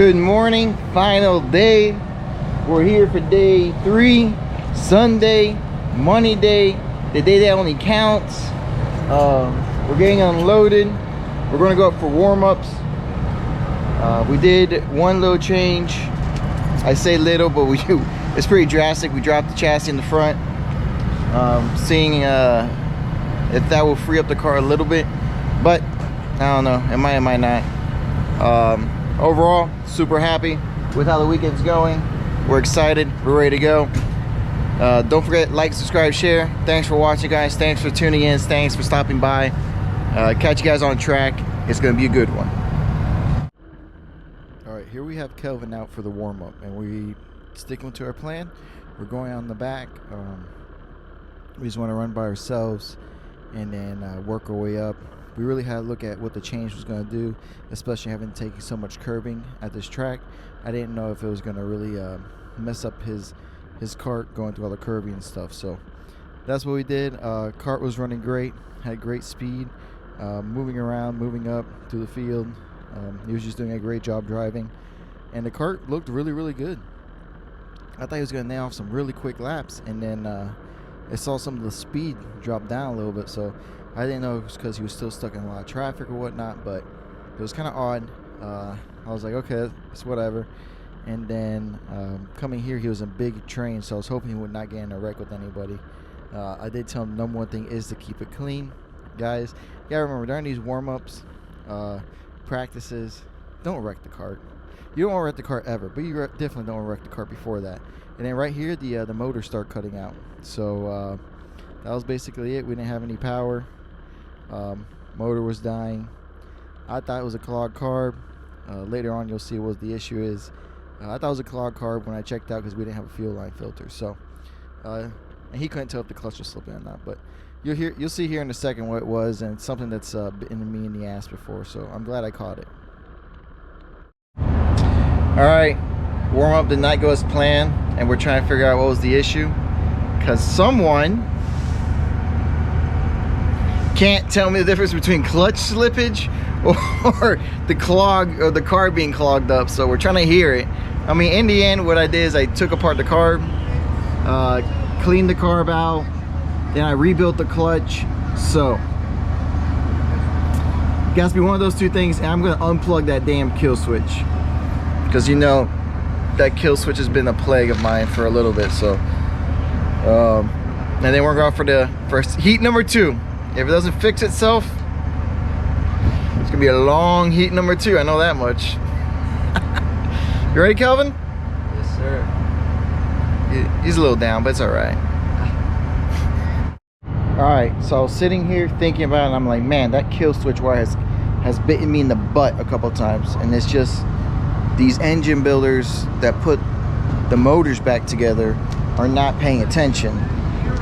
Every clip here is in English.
Good morning, final day. We're here for day 3, Sunday, money day, the day that only counts. We're getting unloaded. We're going to go up for warm-ups. We did one little change. I say little, but it's pretty drastic. We dropped the chassis in the front, seeing if that will free up the car a little bit, but I don't know, it might not. Overall, super happy with how the weekend's going. We're excited, we're ready to go. Don't forget, like, subscribe, share. Thanks for watching, guys. Thanks for tuning in. Thanks for stopping by. Catch you guys on track. It's gonna be a good one. All right, here we have Kelvin out for the warm-up, and we sticking to our plan. We're going on the back. We just want to run by ourselves and then work our way up. We really had to look at what the change was going to do, especially having taken so much curbing at this track. I didn't know if it was going to really mess up his kart going through all the curbing and stuff. So that's what we did. Kart was running great, had great speed, moving around, moving up through the field. He was just doing a great job driving, and the kart looked really, really good. I thought he was going to nail off some really quick laps, and then I saw some of the speed drop down a little bit, so I didn't know if it was because he was still stuck in a lot of traffic or whatnot, but it was kind of odd. I was like, okay, it's whatever. And then coming here, he was in big train, so I was hoping he would not get in a wreck with anybody. I did tell him the number one thing is to keep it clean. Guys, you gotta remember, during these warm-ups, practices, don't wreck the kart. You don't want to wreck the kart ever, but you definitely don't want to wreck the kart before that. And then right here, the motor started cutting out. So that was basically it. We didn't have any power. Motor was dying. I thought it was a clogged carb. Later on, you'll see what the issue is. I thought it was a clogged carb when I checked out because we didn't have a fuel line filter. So, and he couldn't tell if the clutch was slipping or not. But you'll see here in a second what it was, and it's something that's bitten me in the ass before. So I'm glad I caught it. All right, warm up did not go as planned, and we're trying to figure out what was the issue because someone can't tell me the difference between clutch slippage or the clog or the carb being clogged up. So we're trying to hear it. I mean, in the end, what I did is I took apart the carb, cleaned the carb out, then I rebuilt the clutch. So it has to be one of those two things, and I'm gonna unplug that damn kill switch because you know that kill switch has been a plague of mine for a little bit. So and then we're going for the first heat number 2. If it doesn't fix itself, it's gonna be a long heat number 2. I know that much. You ready, Kelvin? Yes, sir. He's a little down, but it's all right. All right, so I was sitting here thinking about it, and I'm like, man, that kill switch wire has bitten me in the butt a couple times, and it's just these engine builders that put the motors back together are not paying attention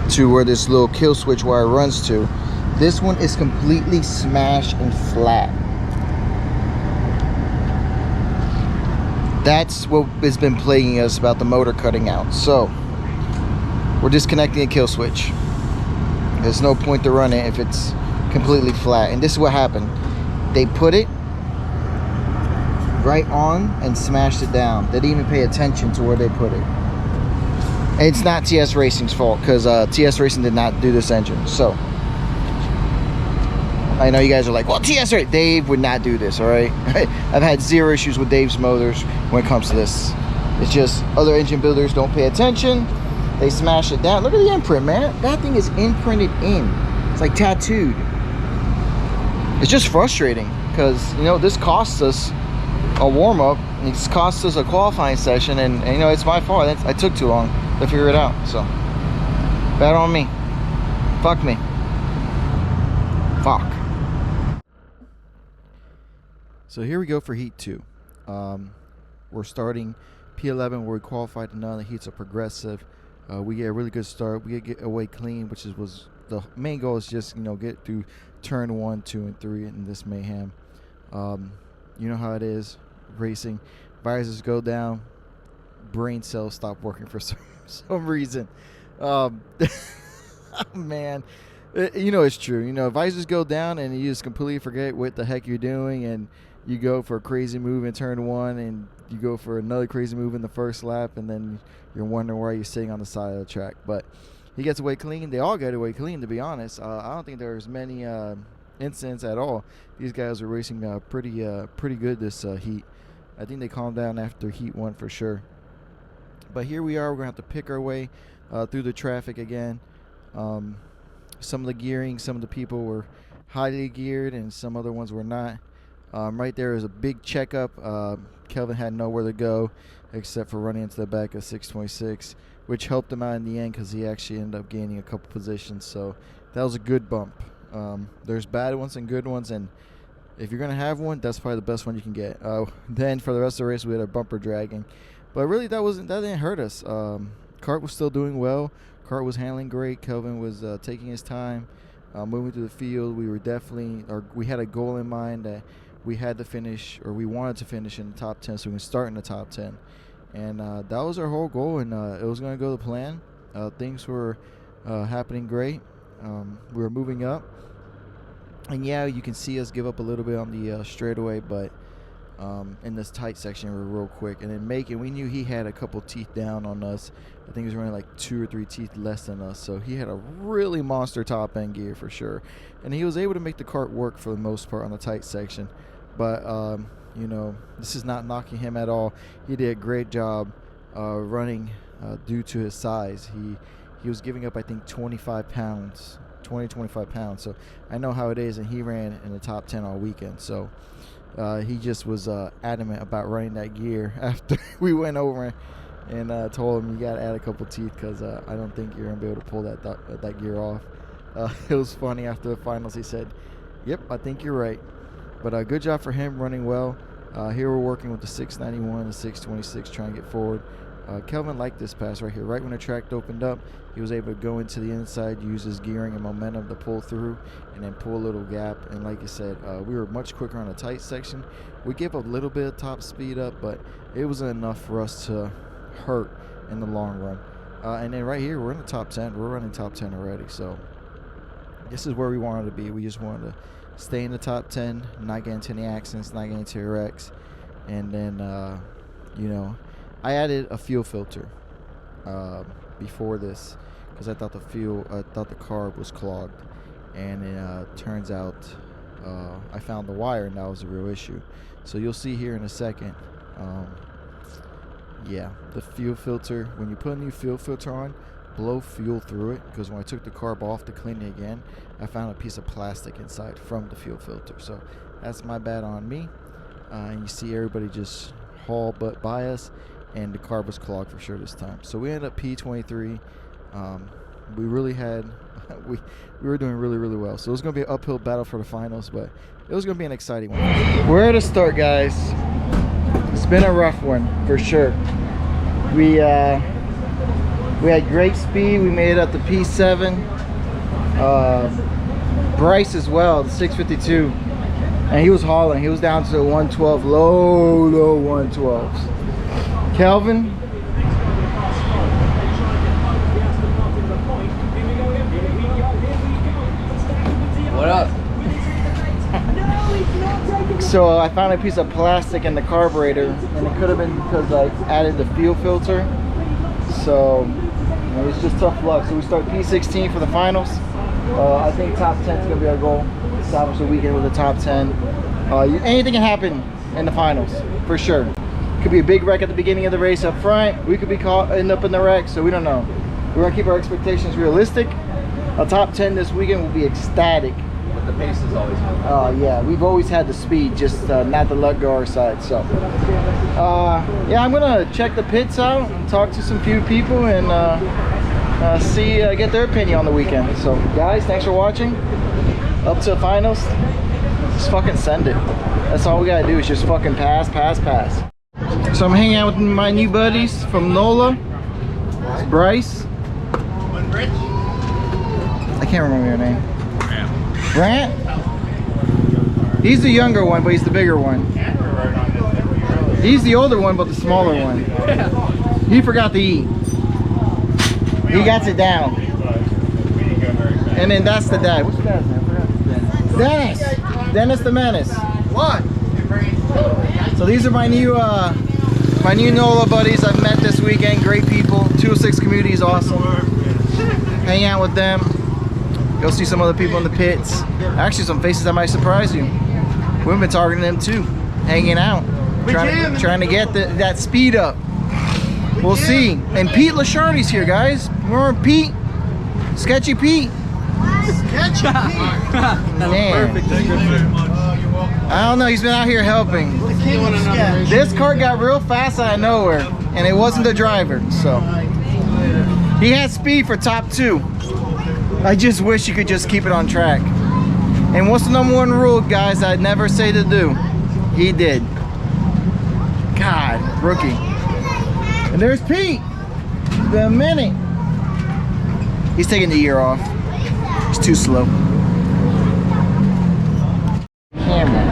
to where this little kill switch wire runs to. This one is completely smashed and flat. That's what has been plaguing us about the motor cutting out. So we're disconnecting a kill switch. There's no point to run it if it's completely flat. And this is what happened. They put it right on and smashed it down. They didn't even pay attention to where they put it. And it's not TS Racing's fault because TS Racing did not do this engine. So I know you guys are like, well, TSRS, Dave would not do this, all right? I've had 0 issues with Dave's motors when it comes to this. It's just other engine builders don't pay attention. They smash it down. Look at the imprint, man. That thing is imprinted in. It's like tattooed. It's just frustrating because, you know, this costs us a warm-up. It's cost us a qualifying session, and you know, it's my fault. I took too long to figure it out. So, bad on me. Fuck me. Fuck. So here we go for heat 2. We're starting P11 where we qualified, and none of the heats are progressive. We get a really good start. We get away clean, which was the main goal, is just, you know, get through turn 1, 2, and 3 in this mayhem. You know how it is racing. Visors go down, brain cells stop working for some reason. Man. You know it's true. You know, visors go down and you just completely forget what the heck you're doing, and you go for a crazy move in turn 1, and you go for another crazy move in the first lap, and then you're wondering why you're sitting on the side of the track. But he gets away clean. They all get away clean, to be honest. I don't think there's many incidents at all. These guys were racing pretty good this heat. I think they calmed down after heat 1 for sure. But here we are. We're going to have to pick our way through the traffic again. Some of the gearing, some of the people were highly geared, and some other ones were not. Right there is a big checkup. Kelvin had nowhere to go except for running into the back of 626, which helped him out in the end because he actually ended up gaining a couple positions. So that was a good bump. There's bad ones and good ones, and if you're going to have one, that's probably the best one you can get. Then for the rest of the race, we had a bumper dragging. But really, that didn't hurt us. Kart was still doing well. Kart was handling great. Kelvin was taking his time, moving through the field. We had a goal in mind that we had to finish, or we wanted to finish in the top 10, so we can start in the top 10. And that was our whole goal, and it was going to go to plan. Things were happening great. We were moving up. And yeah, you can see us give up a little bit on the straightaway, but in this tight section, we were real quick. And then Macon, we knew he had a couple teeth down on us. I think he was running like 2 or 3 teeth less than us. So he had a really monster top end gear for sure. And he was able to make the kart work for the most part on the tight section. But, you know, this is not knocking him at all. He did a great job running due to his size. He was giving up, I think, 25 pounds. So I know how it is, and he ran in the top 10 all weekend. So he just was adamant about running that gear after we went over and told him, you got to add a couple teeth because I don't think you're going to be able to pull that gear off. It was funny after the finals. He said, yep, I think you're right. But good job for him running well. Here we're working with the 691 and 626 trying to get forward. Kelvin liked this pass right here. Right when the track opened up, he was able to go into the inside, use his gearing and momentum to pull through, and then pull a little gap. And like I said, we were much quicker on the tight section. We gave up a little bit of top speed up, but it wasn't enough for us to hurt in the long run. And then right here, we're in the top 10. We're running top 10 already. So this is where we wanted to be. We just wanted to stay in the top 10, not get into any accidents, not get into wrecks. And then, you know, I added a fuel filter before this because I thought the carb was clogged, and it turns out I found the wire, and that was a real issue. So you'll see here in a second. Yeah, the fuel filter. When you put a new fuel filter on, blow fuel through it, because when I took the carb off to clean it again, I found a piece of plastic inside from the fuel filter. So that's my bad on me. And you see everybody just haul butt by us. And the carb was clogged for sure this time. So we ended up P23. We really had, we were doing really, really well. So it was going to be an uphill battle for the finals, but it was going to be an exciting one. We're at a start, guys. It's been a rough one for sure. We had great speed. We made it up to P7. Bryce as well, the 652. And he was hauling. He was down to 112, low 112s. Kelvin, what up? So I found a piece of plastic in the carburetor, and it could have been because I added the fuel filter. So it was just tough luck. So we start P16 for the finals. I think top 10 is going to be our goal. Establish the weekend with the top 10. Anything can happen in the finals, for sure. Could be a big wreck at the beginning of the race up front. We could be end up in the wreck, so we don't know. We're gonna keep our expectations realistic. A top 10 this weekend will be ecstatic. But the pace is always good. Yeah, we've always had the speed, just not the luck go our side. So, yeah, I'm gonna check the pits out and talk to some few people and get their opinion on the weekend. So, guys, thanks for watching. Up to the finals. Just fucking send it. That's all we gotta do is just fucking pass. So I'm hanging out with my new buddies from Nola. It's Bryce. I can't remember your name. Grant? He's the younger one, but he's the bigger one. He's the older one, but the smaller one. He forgot to eat. He got it down. And then that's the dad. What's your dad's name? I forgot his name. Dennis the Menace. What? So these are my new Nola buddies I've met this weekend. Great people. 206 community is awesome. Hang out with them. You'll see some other people in the pits. Actually, some faces that might surprise you. We've been targeting them too. Hanging out. Trying to get that speed up. We'll see. And Pete Lasharney's here, guys. Remember Pete? Sketchy Pete. Sketchy Pete. Man. I don't know. He's been out here helping. This car got real fast out of nowhere, and it wasn't the driver. So he had speed for top 2. I just wish you could just keep it on track. And what's the #1 rule, guys? I'd never say to do. He did. God, rookie. And there's Pete. The minute. He's taking the year off. He's too slow. Camera.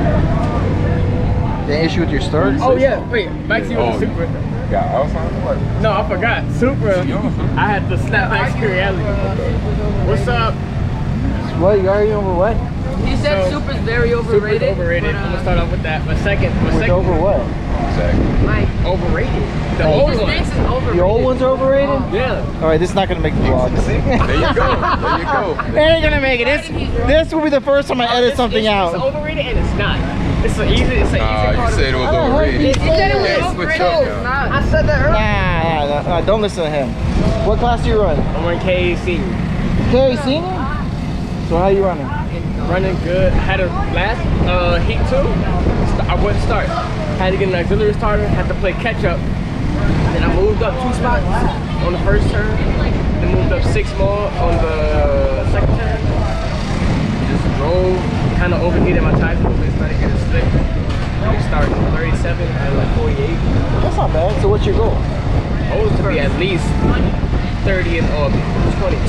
The issue with your start? Oh yeah, wait, back to you with the Supra. No, I forgot. Supra, I had the snapback reality. What's up? What, you already over what? He said Supra's very overrated. Supra's overrated. I'm gonna start off with that. My second Over what? Like, overrated. The he old just one. thinks it's overrated. The old one's overrated? Yeah. Alright, this is not gonna make the vlog. There you go. There you go. It ain't gonna make it. This will be the first time I edit something It's out. overrated and it's not. It's an easy You car. said it was Oh, overrated. He said it was Yeah, switch overrated. up It's now. not. I said that earlier. Nah, don't listen to him. What class do you run? I'm on K senior. Okay, senior? So how you running? Running good. Had a last heat 2. I wouldn't start. Had to get an auxiliary starter. Had to play catch up. Then I moved up 2 spots on the first turn. Then moved up 6 more on the second turn. Just drove. Kind of overheated my tires a little bit. Started getting slick. We started 37 at like 48. That's not bad. So what's your goal? I was to be at least 30th or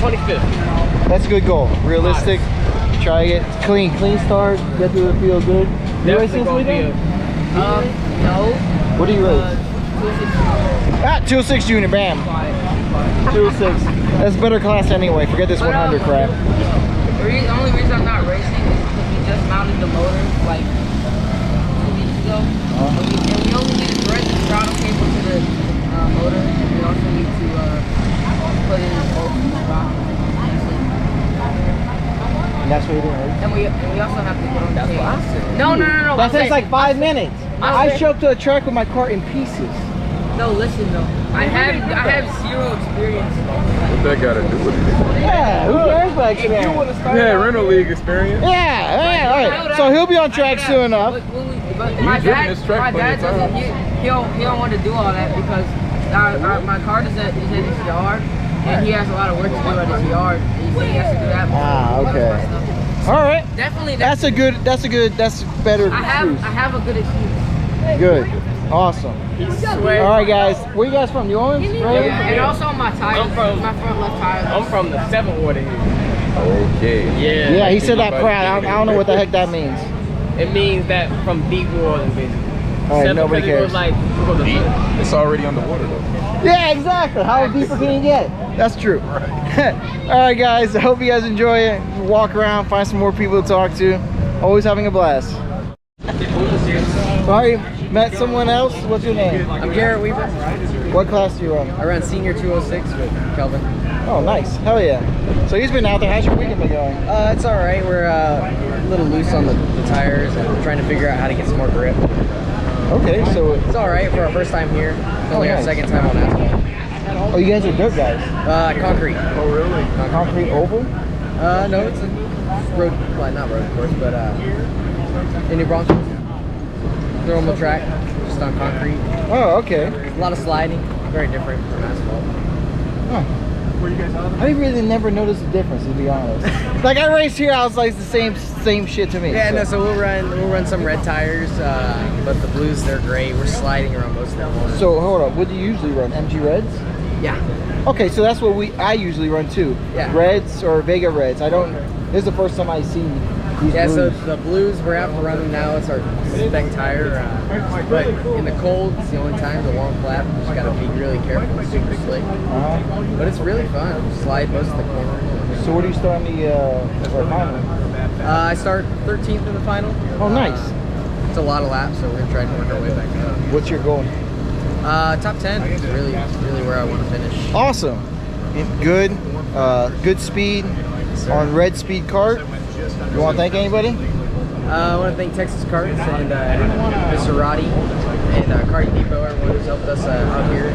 25th. That's a good goal. Realistic. Try it. Clean start. Get through it. Feel good. You race this weekend? No. What do you race? 206 Junior. Bam. 206. That's better class anyway. Forget this 100 crap. The only reason I'm not racing is because we just mounted the motor like 2 weeks ago. And we only need to thread the throttle cable to the motor. We also need to put in the bolts in the rock. And that's what you're doing, right? And we also have to put on the That's what I said. No. That takes like 5 minutes. I show up to a track with my car in pieces. No, listen though. I have 0 experience. What that got to do with it? Yeah, who cares about experience? Yeah, rental league experience. Yeah, all right. So he'll be on track soon enough. But You've my driven dad, this track my plenty dad of doesn't. times. He don't want to do all that because my car is in his yard, and he has a lot of work to do at his yard. And he said he has to do that. Okay. All right. Definitely. That's better. I have a good excuse. Good. Awesome. All right, guys. Where you guys from? New Orleans? Right? Yeah, and also my tires. I'm from- my front left tire. I'm from the 7th order here. Okay. Yeah. Yeah, he said that proud. I don't know what the heck that means. It means that from deep New Orleans, basically. All right, 7th nobody because it cares. goes like, it goes Deep. It's already underwater though. Yeah, exactly. How deeper can you get? That's true. All right, guys. I hope you guys enjoy it. Walk around, find some more people to talk to. Always having a blast. Sorry, met someone else. What's your name? I'm Garrett Weaver. What class do you run? I run senior 206 with Kelvin. Oh, nice. Hell yeah. So he's been out there. How's your weekend been going? It's all right. We're a little loose on the tires and trying to figure out how to get some more grip. Okay, so It's all right for our first time here. It's only our nice. second time on asphalt. oh, you guys are dirt guys. Concrete. Oh, really? Concrete oval? No, it's a road, well, not road course, but in New Braunfels. Normal track, just on concrete. Oh, okay. A lot of sliding, very different from asphalt. Huh. I really never noticed the difference, to be honest. Like I raced here, I was like the same shit to me. Yeah, no, so we'll run some red tires, but the blues, they're great. We're sliding around most of them. So hold up, what do you usually run? MG Reds? Yeah. Okay, so that's what I usually run too. Yeah. Reds or Vega Reds. This is the first time I see these Yeah, so blues. the blues, we're out running now. It's our spec tire. But in the cold, it's the only time, the long flap. You just gotta be really careful. It's super slick. But it's really fun. Slide most of the corners. So where do you start in the final? I start 13th in the final. Oh, nice. it's a lot of laps, so we're gonna try to work our way back up. What's your goal? Top 10 is really where I want to finish. Awesome. Good. Good speed on red speed kart. You want to thank anybody? I want to thank Texas Karts and Mr. Roddy and Karting Depot, everyone who's helped us out here,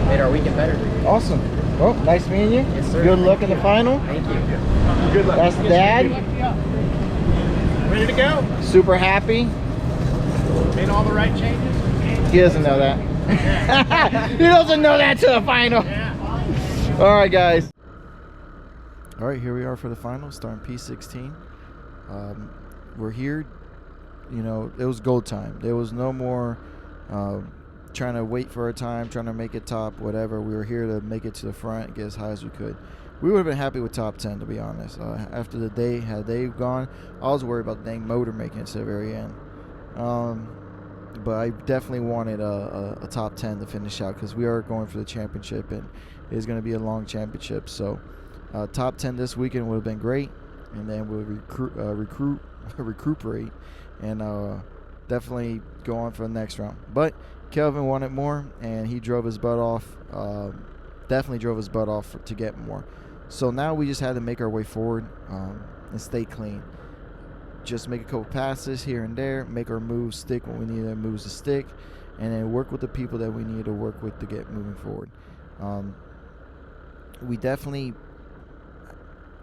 made our weekend better. Awesome. Well, nice meeting you. Yes, sir. Good luck in the final. Thank you. Good luck. That's Dad. Ready to go? Super happy. Made all the right changes? He doesn't know that. He doesn't know that to the final. All right, guys. All right, here we are for the final, starting P16. We're here. You know, it was gold time. There was no more trying to wait for our time, trying to make it top, whatever. We were here to make it to the front, get as high as we could. We would have been happy with top 10, to be honest. After the day, had they gone, I was worried about the dang motor making it to the very end. But I definitely wanted a top 10 to finish out because we are going for the championship, and it's going to be a long championship. So top 10 this weekend would have been great, and then we'll recuperate and definitely go on for the next round. But Kelvin wanted more, and he drove his butt off. Definitely drove his butt off to get more. So now we just had to make our way forward and stay clean. Just make a couple passes here and there, make our moves stick when we need our moves to stick, and then work with the people that we need to work with to get moving forward. We definitely,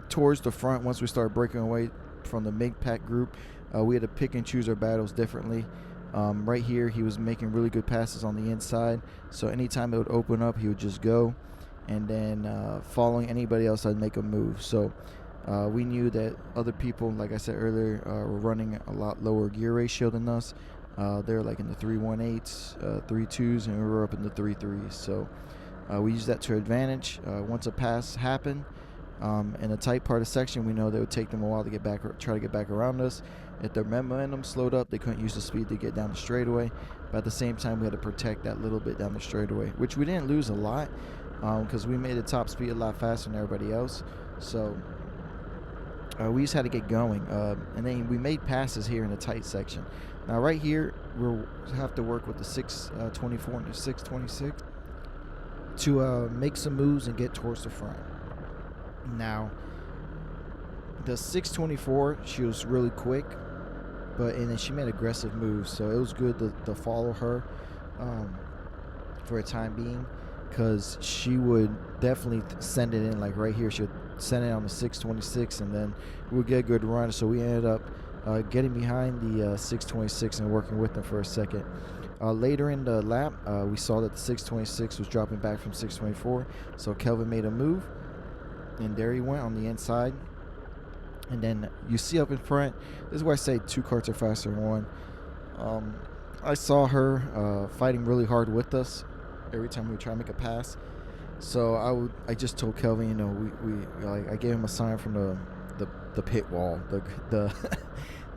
towards the front, once we started breaking away from the MIG pack group, we had to pick and choose our battles differently. Right here, he was making really good passes on the inside, so anytime it would open up, he would just go, and then following anybody else, I'd make a move. So we knew that other people, like I said earlier, were running a lot lower gear ratio than us. They're like in the 3.18s, 3.2s, and we were up in the 3.3s. So we used that to our advantage. Once a pass happened in a tight part of the section, we know that it would take them a while to get back, or try to get back around us. If their momentum slowed up, they couldn't use the speed to get down the straightaway. But at the same time, we had to protect that little bit down the straightaway, which we didn't lose a lot because we made the top speed a lot faster than everybody else. So we just had to get going. And then we made passes here in the tight section. Now right here, we'll have to work with the 624 and the 626 to make some moves and get towards the front. Now, the 624, she was really quick, and then she made aggressive moves, so it was good to follow her for a time being, because she would definitely send it in, like right here. She would send it on the 626, and then we would get a good run. So we ended up getting behind the 626 and working with them for a second. Later in the lap, we saw that the 626 was dropping back from 624, so Kelvin made a move, and there he went on the inside. And then you see up in front, this is where I say two karts are faster than one. I saw her fighting really hard with us every time we try to make a pass. So I just told Kelvin, you know, I gave him a sign from the pit wall,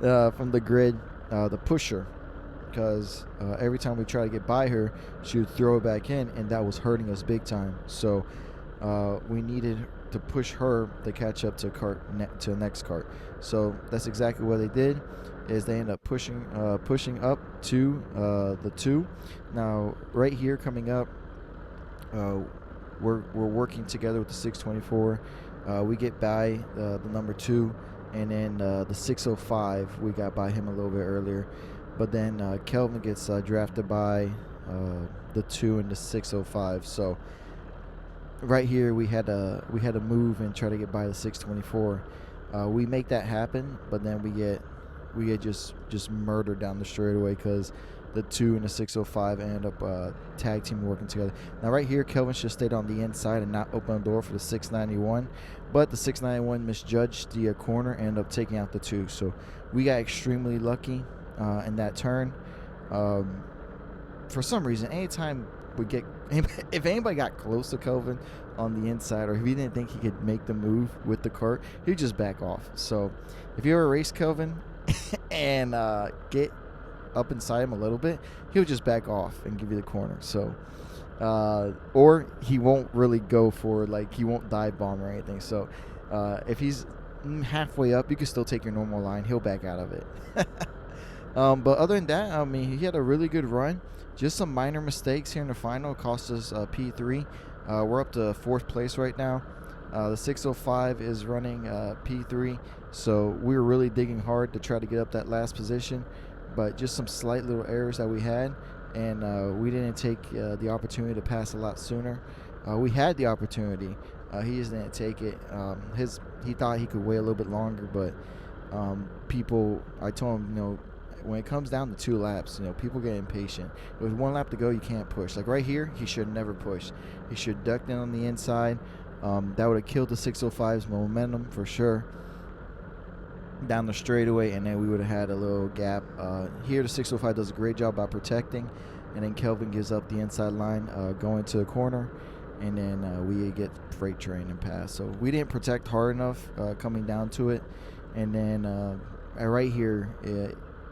from the grid, the pusher, because every time we try to get by her, she would throw it back in, and that was hurting us big time. So we needed to push her to catch up to the next kart. So that's exactly what they did. Is they end up pushing up to the 2. Now right here coming up, we're working together with the 624. We get by the number 2, and then the 605, we got by him a little bit earlier. But then Kelvin gets drafted by the 2 and the 605. So right here we had to move and try to get by the 624. We make that happen, but then we get just murdered down the straightaway because the 2 and the 605 ended up tag team working together. Now right here, Kelvin should have stayed on the inside and not open the door for the 691, but the 691 misjudged the corner and ended up taking out the 2. So we got extremely lucky in that turn. For some reason, anytime if anybody got close to Kelvin on the inside, or if he didn't think he could make the move with the kart, he'd just back off. So if you ever race Kelvin and get up inside him a little bit, he'll just back off and give you the corner. So or he won't really go for, like, he won't dive bomb or anything. So if he's halfway up, you can still take your normal line. He'll back out of it. But other than that, I mean, he had a really good run. Just some minor mistakes here in the final cost us P3. We're up to 4th place right now. The 605 is running P3, so we were really digging hard to try to get up that last position, but just some slight little errors that we had, and we didn't take the opportunity to pass a lot sooner. We had the opportunity. He just didn't take it. He thought he could wait a little bit longer, but I told him, you know, when it comes down to 2 laps, you know, people get impatient. With 1 lap to go, you can't push. Like right here, he should never push. He should duck in on the inside. That would have killed the 605's momentum for sure down the straightaway, and then we would have had a little gap. Here, the 605 does a great job by protecting, and then Kelvin gives up the inside line going to the corner, and then we get freight train and pass. So we didn't protect hard enough coming down to it, and then right here,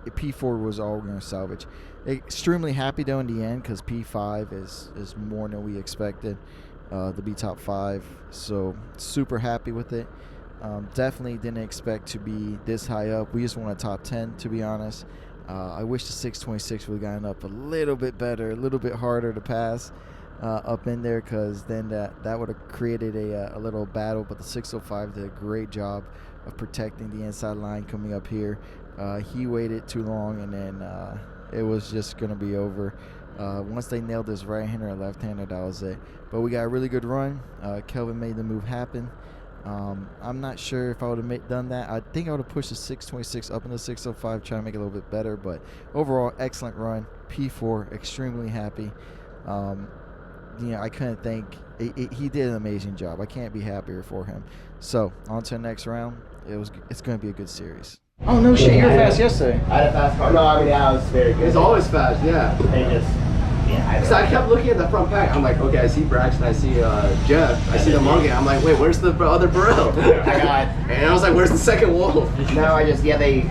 P4 was all we're going to salvage. Extremely happy though in the end, because P5 is more than we expected to be top 5. So super happy with it. Definitely didn't expect to be this high up. We just want a top 10, to be honest. I wish the 626 would have gotten up a little bit better, a little bit harder to pass up in there, because then that would have created a little battle. But the 605 did a great job of protecting the inside line coming up here. He waited too long, and then it was just going to be over. Once they nailed this right-hander and left-hander, that was it. But we got a really good run. Kelvin made the move happen. I'm not sure if I would have done that. I think I would have pushed the 626 up into 605, trying to make it a little bit better. But overall, excellent run. P4, extremely happy. I couldn't think. He did an amazing job. I can't be happier for him. So on to the next round. It's going to be a good series. Oh no shit! You were fast yesterday. I had a fast car. No, I mean, I was very good. It's always fast, yeah. So I kept looking at the front pack. I'm like, okay, I see Braxton, I see Jeff, I see the monkey. I'm like, wait, where's the other Burrell? And I was like, where's the second wolf? No, they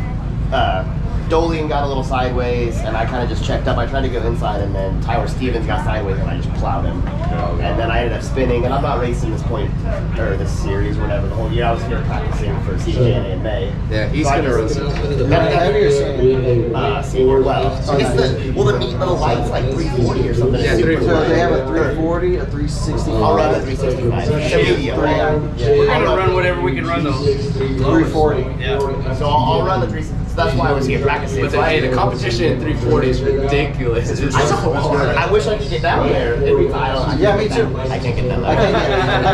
Dolian got a little sideways, and I kind of just checked up. I tried to go inside, and then Tyler Stevens got sideways, and I just plowed him. And then I ended up spinning, and I'm not racing this point, or this series, or whatever, the whole year. I was here practicing for CJNA in May. Yeah, he's going to run soon. Senior, well, the neat little light's like 340 or something. Yeah, 340. So they have a 340, a 360. I'll run a 365. We're going to run whatever we can run those. 340. Yeah. So I'll run the 360. So that's why I was here practicing. But hey, the competition in 340 is ridiculous. I wish I could get down there. Yeah, me too. I can't get down there. I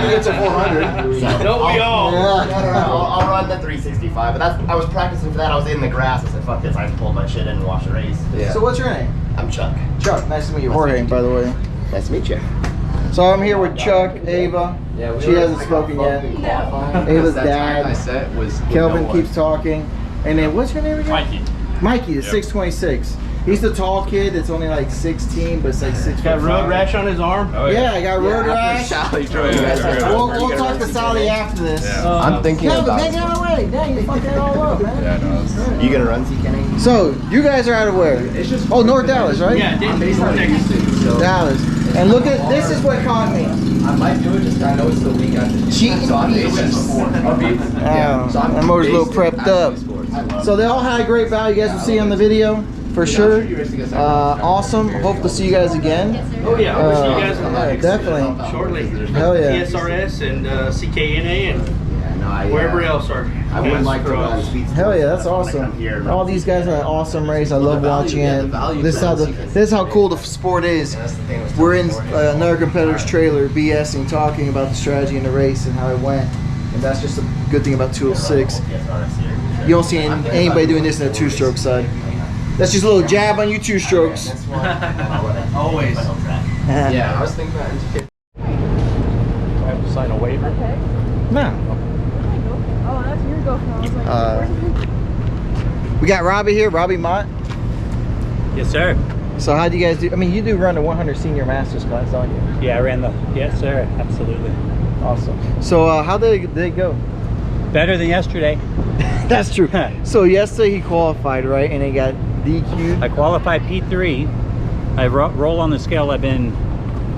can get to 400. So Don't we all? I'll run the 365. But I was practicing for that. I was in the grass. I said, fuck this. I just pulled my shit in and watched the race. Yeah. So what's your name? I'm Chuck. Chuck. Nice to meet you. Jorge, by the way. Nice to meet you. So I'm here with Chuck, Ava. She hasn't spoken yet. Ava's dad. Kelvin keeps talking. And then what's your name again? Mikey, the 626. He's the tall kid. It's only like 16, but it's like 6'5". Got road rash on his arm? Oh, yeah, I got road rash. We'll talk to Sally after this. Yeah. I'm thinking Kelvin, about make it out of the way. Dang, you fucked that all up, man. Yeah, no, You gonna run, C. Kenny? So, you guys are out of where? Oh, North Dallas, right? Yeah, Texas. Dallas. And look at, this is what caught me. I might do it just I know it's the week after. Cheating. So I'm That motor's a little prepped up. So they all had a great value. You guys will see on the video for sure. Awesome. Hope to see you guys again. Oh yeah, I'll see you guys definitely. shortly. Hell yeah. TSRS and CKNA and wherever else are. I would like to run speed. Hell yeah, that's awesome. All these guys had an awesome race. I love watching it. This is how cool the sport is. We're in another competitor's trailer, BSing, talking about the strategy in the race and how it went. And that's just a good thing about 206. You don't see anybody doing this in a two-stroke side. That's just a little jab on you two-strokes. Always. Yeah, I was thinking about NTK. I have to sign a waiver. No. Oh, that's your GoPro. I was like, We got Robbie here, Robbie Mott. Yes, sir. So how do you guys do? I mean, you do run the 100 Senior Masters class, don't you? Yeah, I ran the. Yes, sir. Absolutely. Awesome. So how did it go? Better than yesterday. That's true. So yesterday he qualified, right? And he got DQ'd. I qualified P3. I roll on the scale. I've been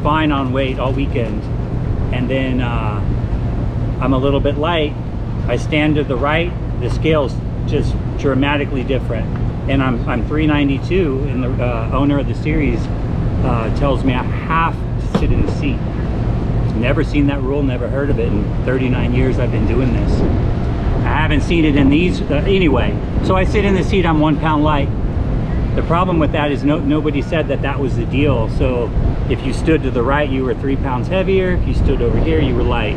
fine on weight all weekend. And then I'm a little bit light. I stand to the right. The scale's just dramatically different. and I'm 392, and the owner of the series tells me I have to sit in the seat. Never seen that rule, never heard of it. In 39 years I've been doing this. I haven't seen it in these anyway. So I sit in the seat, I'm 1 pound light. The problem with that is nobody said that was the deal. So if you stood to the right, you were 3 pounds heavier. If you stood over here, you were light.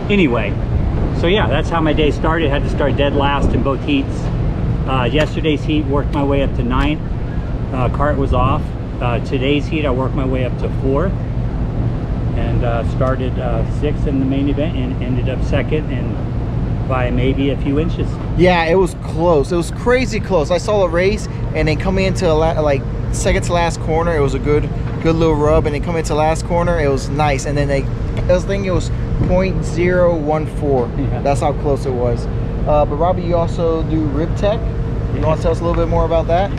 Anyway, so yeah, that's how my day started. Had to start dead last in both heats. Yesterday's heat, worked my way up to 9th. Cart was off. Today's heat, I worked my way up to 4th. And started 6th in the main event and ended up 2nd, and by maybe a few inches. Yeah, it was close. It was crazy close. I saw the race, and then coming into like second to last corner, it was a good little rub, and then coming into last corner, it was nice. And then I was thinking it was 0.014. Yeah. That's how close it was. But Robbie, you also do rib tech. You want to tell us a little bit more about that?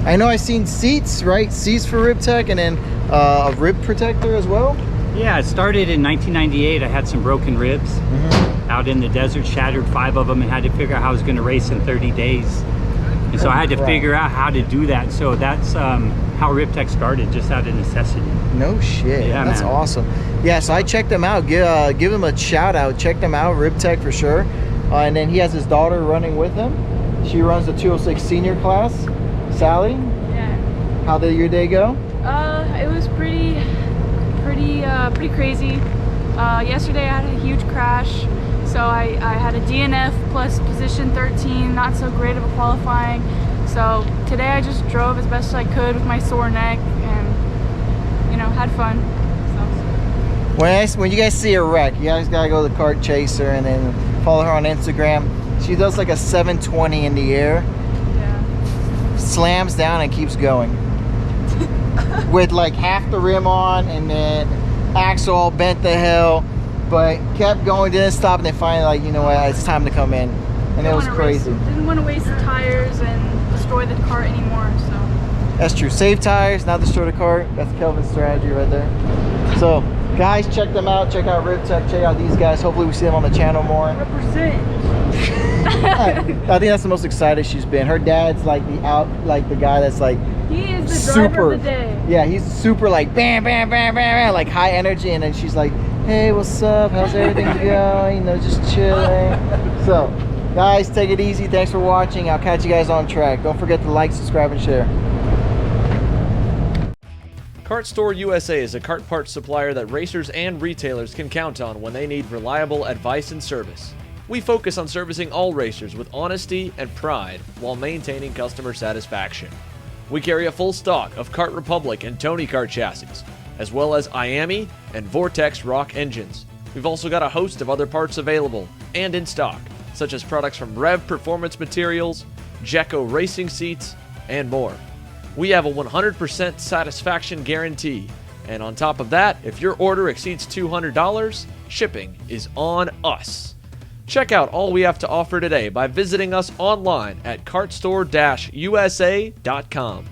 I know I've seen seats, right? Seats for rib tech, and then a rib protector as well. Yeah, it started in 1998. I had some broken ribs out in the desert, shattered 5 of them, and had to figure out how I was going to race in 30 days. And so I had to figure out how to do that. So that's how Rib Tech started, just out of necessity. No shit. Yeah, that's man. Awesome. Yeah, so I checked them out. Give them a shout out. Check them out, Rib Tech for sure. And then he has his daughter running with him. She runs the 206 senior class. Sally? Yeah. How did your day go? It was pretty crazy. Yesterday I had a huge crash, so I had a DNF plus position 13, not so great of a qualifying. So today I just drove as best as I could with my sore neck and, you know, had fun. So. When you guys see a wreck, you guys gotta go to the Kart Chaser and then follow her on Instagram. She does like a 720 in the air, slams down and keeps going. With like half the rim on, and then axle all bent the hell, but kept going, didn't stop, and then finally, like, you know what, it's time to come in. And it was crazy. Didn't want to waste the tires and destroy the cart anymore, so. That's true. Save tires, not destroy the cart. That's Kelvin's strategy right there. So guys, check them out. Check out Rib Tech. Check out these guys. Hopefully we see them on the channel more. 100%. I think that's the most excited she's been. Her dad's like the guy that's like, he is the super driver of the day. Yeah, he's super like bam bam bam bam bam, like high energy, and then she's like, hey, what's up, how's everything going, you know, just chilling. So guys, take it easy. Thanks for watching. I'll catch you guys on track. Don't forget to like, subscribe, and share. Kart Store USA is a kart parts supplier that racers and retailers can count on when they need reliable advice and service. We focus on servicing all racers with honesty and pride while maintaining customer satisfaction. We carry a full stock of Kart Republic and Tony Kart chassis, as well as IAMI and Vortex Rock engines. We've also got a host of other parts available and in stock, such as products from Rev Performance Materials, Jekko Racing Seats, and more. We have a 100% satisfaction guarantee, and on top of that, if your order exceeds $200, shipping is on us. Check out all we have to offer today by visiting us online at kartstore-usa.com.